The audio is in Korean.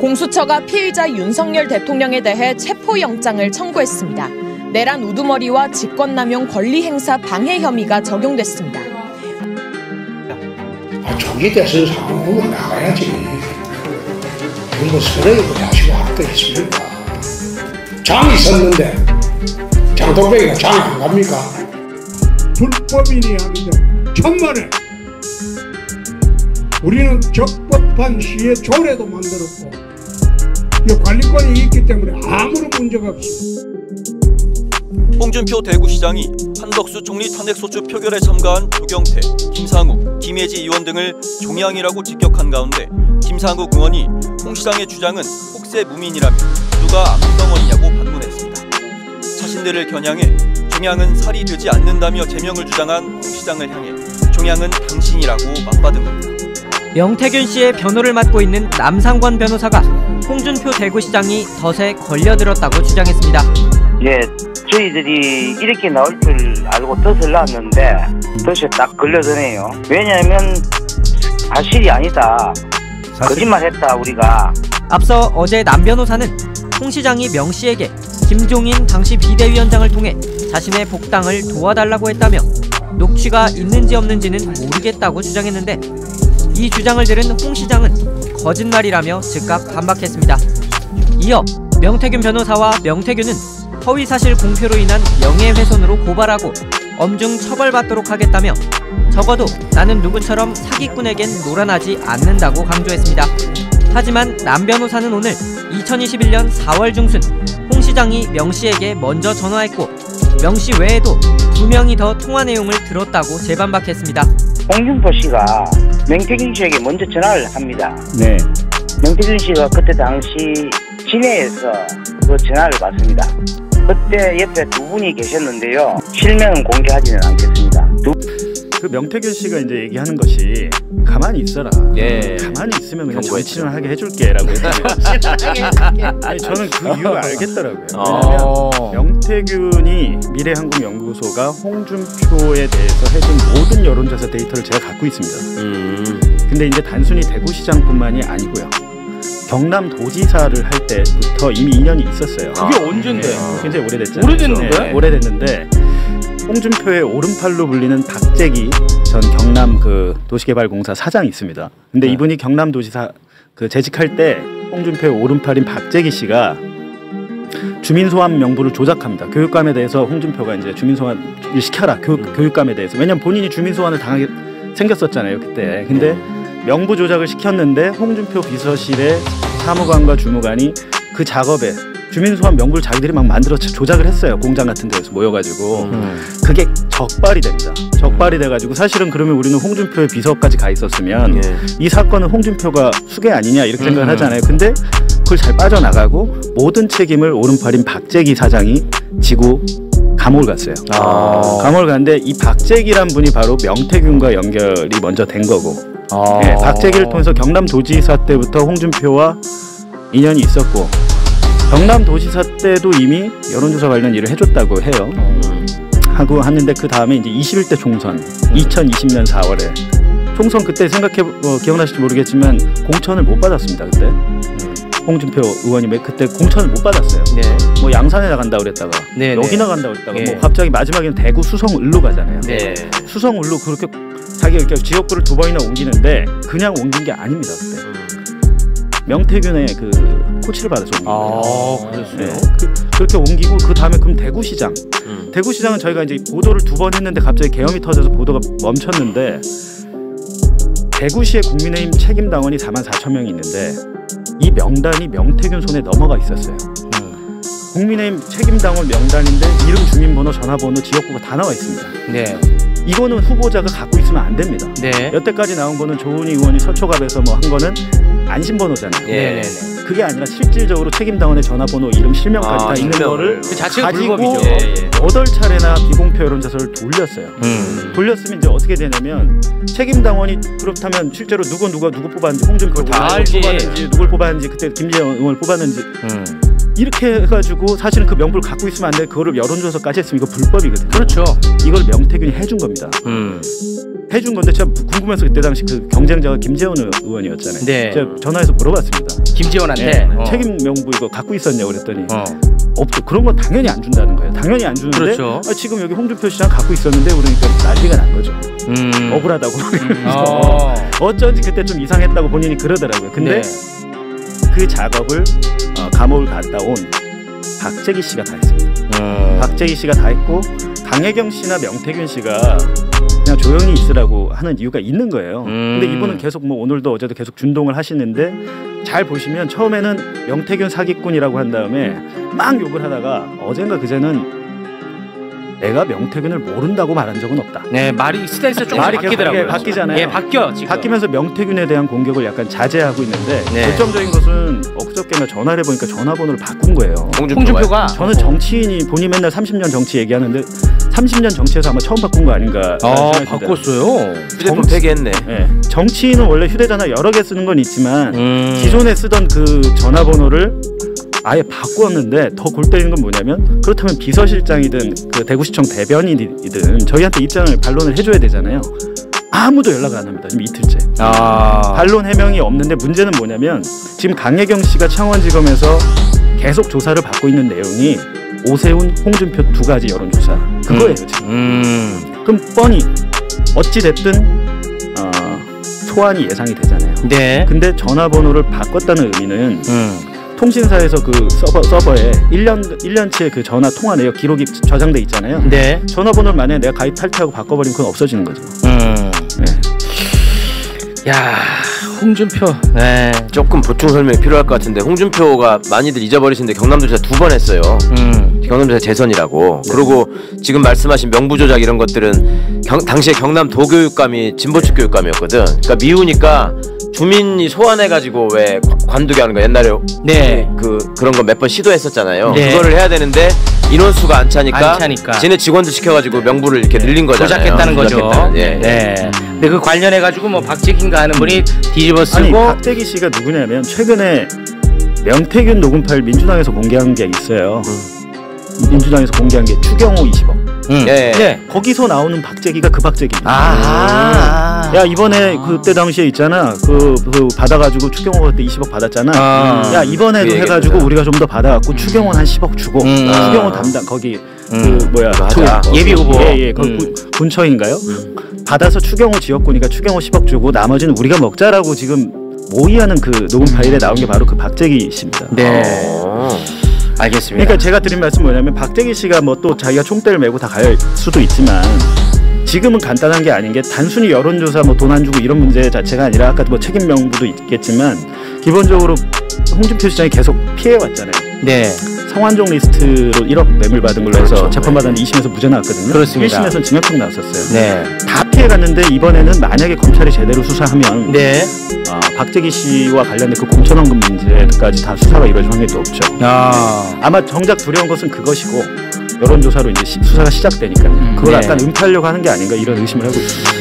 공수처가 피의자 윤석열 대통령에 대해 체포영장을 청구했습니다. 내란 우두머리와 직권남용 권리행사 방해 혐의가 적용됐습니다. 총기 대선 상황으로 나가야지. 그리고 서로에도 자시고 할 거 있습니까? 장이 있었는데 장동백이가 장이 안 갑니까? 불법이니 하는데 천만에 우리는 적법한 시의 조례도 만들었고 관리권이 있기 때문에 아무런 문제가 없습니다. 홍준표 대구시장이 한덕수 총리 탄핵소추 표결에 참가한 조경태, 김상욱, 김혜지 의원 등을 종양이라고 직격한 가운데 김상욱 의원이 홍 시장의 주장은 혹세 무민이라며 누가 암덩어리냐고 반문했습니다. 자신들을 겨냥해 종양은 살이 되지 않는다며 제명을 주장한 홍 시장을 향해 종양은 당신이라고 맞받은 겁니다. 명태균 씨의 변호를 맡고 있는 남상권 변호사가 홍준표 대구시장이 덫에 걸려들었다고 주장했습니다. 예, 저희들이 이렇게 나올 줄 알고 덫을 놨는데 덫에 딱 걸려드네요. 왜냐하면 사실이 아니다. 거짓말했다 우리가. 앞서 어제 남 변호사는 홍 시장이 명 씨에게 김종인 당시 비대위원장을 통해 자신의 복당을 도와달라고 했다며 녹취가 있는지 없는지는 모르겠다고 주장했는데 이 주장을 들은 홍 시장은 거짓말이라며 즉각 반박했습니다. 이어 명태균 변호사와 명태균은 허위사실 공표로 인한 명예훼손으로 고발하고 엄중 처벌받도록 하겠다며 적어도 나는 누구처럼 사기꾼에겐 노란하지 않는다고 강조했습니다. 하지만 남 변호사는 오늘 2021년 4월 중순 홍 시장이 명 씨에게 먼저 전화했고 명 씨 외에도 2명이 더 통화 내용을 들었다고 재반박했습니다. 홍준표 씨가 명태균 씨에게 먼저 전화를 합니다. 네. 명태균 씨가 그때 당시 진해에서 그 전화를 받습니다. 그때 옆에 두 분이 계셨는데요. 실명은 공개하지는 않겠습니다. 그 명태균 씨가 이제 얘기하는 것이 가만히 있어라. 예. 가만히 있으면 그냥 정치를 하게 해줄게라고 했어요. 아니 저는 그 이유를 알겠더라고요. 왜냐하면 명태균이 미래한국연구소가 홍준표에 대해서 해준 모든 여론조사 데이터를 제가 갖고 있습니다. 근데 이제 단순히 대구시장뿐만이 아니고요. 경남도지사를 할 때부터 이미 인연이 있었어요. 그게 언젠데? 굉장히 오래됐잖아요. 오래됐는데? 네, 오래됐는데 홍준표의 오른팔로 불리는 박재기 전 경남 그 도시개발공사 사장이 있습니다. 근데 이분이 경남도지사 그 재직할 때 홍준표의 오른팔인 박재기 씨가 주민소환 명부를 조작합니다. 교육감에 대해서 홍준표가 이제 주민소환을 시켜라. 교육감에 대해서. 왜냐면 본인이 주민소환을 당하게 생겼었잖아요 그때. 근데 명부 조작을 시켰는데 홍준표 비서실의 사무관과 주무관이 그 작업에 주민소환 명부를 자기들이 막 만들어 조작을 했어요. 공장 같은 데서 모여가지고 그게 적발이 됩니다. 적발이 돼가지고 사실은 그러면 우리는 홍준표의 비서까지 가 있었으면 이 사건은 홍준표가 수괴 아니냐 이렇게 생각을 하잖아요. 근데 그걸 잘 빠져나가고 모든 책임을 오른팔인 박재기 사장이 지고 감옥을 갔어요. 감옥을 갔는데 이 박재기란 분이 바로 명태균과 연결이 먼저 된 거고 네, 박재기를 통해서 경남도지사 때부터 홍준표와 인연이 있었고 경남도지사 때도 이미 여론조사 관련 일을 해줬다고 해요. 하고 하는데 그 다음에 이제 21대 총선 2020년 4월에 총선 그때 기억나실지 모르겠지만 공천을 못 받았습니다. 그때 홍준표 의원이 그때 공천을 못 받았어요. 네. 뭐 양산에 나간다 그랬다가 여기 나간다 그랬다가 뭐 갑자기 마지막에는 대구 수성을로 가잖아요. 네. 수성을로 그렇게 자기가 이렇게 지역구를 2번이나 옮기는데 그냥 옮긴 게 아닙니다. 그때 명태균의 그 코치를 받아서 옮긴 거예요. 네. 그렇게 옮기고 그 다음에 그럼 대구시장. 대구시장은 저희가 이제 보도를 2번 했는데 갑자기 계엄이 터져서 보도가 멈췄는데 대구시의 국민의힘 책임당원이 44,000명이 있는데 이 명단이 명태균 손에 넘어가 있었어요. 국민의힘 책임당원 명단인데 이름, 주민번호, 전화번호, 지역구가 다 나와 있습니다. 네. 이거는 후보자가 갖고 있으면 안 됩니다. 네. 여태까지 나온 거는 조은희 의원이 서초갑에서 뭐 한 거는 안심번호잖아요. 네. 그게 아니라 실질적으로 책임당원의 전화번호, 이름, 실명까지 다 있는 거를 그 자체가 가지고 불법이죠. 8차례나 비공표 여론조사를 돌렸어요. 돌렸으면 이제 어떻게 되냐면 책임당원이 그렇다면 실제로 누가 누구 뽑았는지 홍준표 뽑았는지 누굴 뽑았는지 그때 김재원 의원을 뽑았는지 이렇게 해가지고 사실은 그 명부를 갖고 있으면 안 돼. 그거를 여론조사까지 했으면 이거 불법이거든요. 그렇죠. 이걸 명태균이 해준 겁니다. 해준 건데 제가 궁금해서 그때 당시 그 경쟁자가 김재원 의원이었잖아요. 네. 제가 전화해서 물어봤습니다. 김재원한테 네. 책임 명부 이거 갖고 있었냐고 그랬더니 없죠. 그런 건 당연히 안 준다는 거예요. 당연히 안 주는데 그렇죠. 지금 여기 홍준표 시장 갖고 있었는데 그러니까 난리가 난 거죠. 억울하다고. 어쩐지 그때 좀 이상했다고 본인이 그러더라고요. 근데 그 작업을 감옥을 갔다 온 박재기 씨가 다 했습니다. 박재기 씨가 다 했고 강혜경 씨나 명태균 씨가 그냥 조용히 있으라고 하는 이유가 있는 거예요. 근데 이분은 계속 뭐 오늘도 어제도 계속 준동을 하시는데 잘 보시면 처음에는 명태균 사기꾼이라고 한 다음에 막 욕을 하다가 어젠가 그제는 내가 명태균을 모른다고 말한 적은 없다. 네, 말이 스탠스가 조금 바뀌더라고요. 바뀌잖아요. 예, 바뀌어 지금. 바뀌면서 명태균에 대한 공격을 약간 자제하고 있는데 결정적인 것은 엊그저께나 전화를 해보니까 전화번호를 바꾼 거예요. 홍준표가 저는 정치인이 본인이 맨날 30년 정치 얘기하는데 30년 정치에서 아마 처음 바꾼 거 아닌가. 바꿨어요. 휴대폰 폐기했네. 네. 정치인은 원래 휴대전화 여러 개 쓰는 건 있지만 기존에 쓰던 그 전화번호를 아예 바꾸었는데 더 골 때리는 건 뭐냐면 그렇다면 비서실장이든 그 대구시청 대변인이든 저희한테 입장을 반론을 해줘야 되잖아요. 아무도 연락을 안 합니다. 지금 이틀째. 반론 해명이 없는데 문제는 뭐냐면 지금 강혜경 씨가 창원지검에서 계속 조사를 받고 있는 내용이 오세훈, 홍준표 두 가지 여론조사 그거예요 지금. 그럼 뻔히 어찌 됐든 소환이 예상이 되잖아요. 네. 근데 전화번호를 바꿨다는 의미는 통신사에서 그 서버에 1년치의 그 전화 통화 내역 기록이 저장돼 있잖아요. 네. 전화번호를 만약에 내가 가입 탈퇴하고 바꿔버리면 그건 없어지는 거죠. 네. 야, 홍준표. 네. 조금 보충 설명이 필요할 것 같은데 홍준표가 많이들 잊어버리시는데 경남도지사 2번 했어요. 경남도지사 재선이라고. 그리고 지금 말씀하신 명부 조작 이런 것들은 당시에 경남 도교육감이 진보측 교육감이었거든. 그러니까 미우니까 주민이 소환해가지고 왜 관두게 하는 거 옛날에 그런 거 몇 번 시도했었잖아요. 그거를 해야 되는데 인원수가 안 차니까 쟤네 직원들 시켜가지고 명부를 이렇게 늘린 거잖아요. 조작했다는 거죠. 네. 근데 그 관련해가지고 뭐 박재기인가 하는 분이 뒤집어 쓰고. 아니 박재기 씨가 누구냐면 최근에 명태균 녹음 파일 민주당에서 공개한 게 있어요. 민주당에서 공개한 게 추경호 20억. 거기서 나오는 박재기가 그 박재기입니다. 야 이번에 그때 당시에 있잖아 그 받아가지고 추경호 그때 20억 받았잖아. 야 이번에도 해가지고 우리가 좀 더 받아갖고 추경호 한 10억 주고 추경호 담당 거기 그 뭐야 예비 후보 거기 군처인가요? 받아서 추경호 지역구니까 추경호 10억 주고 나머지는 우리가 먹자라고 지금 모의하는 그 녹음 파일에 나온 게 바로 그 박재기 씨입니다. 네. 알겠습니다. 그러니까 제가 드린 말씀 뭐냐면 박재기 씨가 뭐 또 자기가 총대를 메고 다 갈 수도 있지만 지금은 간단한 게 아닌 게 단순히 여론조사 뭐 돈 안 주고 이런 문제 자체가 아니라 아까 뭐 책임 명부도 있겠지만 기본적으로 홍준표 시장이 계속 피해왔잖아요. 네. 성완종 리스트로 1억 뇌물 받은 걸로 해서 재판받았는데 2심에서 무죄 나왔거든요. 그렇습니다. 1심에서는 징역형 나왔었어요. 네. 다 피해갔는데 이번에는 만약에 검찰이 제대로 수사하면 네. 박재기 씨와 관련된 그 공천원금 문제까지 다 수사가 이루어질 확률이 높죠. 아마 정작 두려운 것은 그것이고 여론조사로 이제 수사가 시작되니까요. 그걸 약간 은폐하려고 하는 게 아닌가 이런 의심을 하고 있습니다.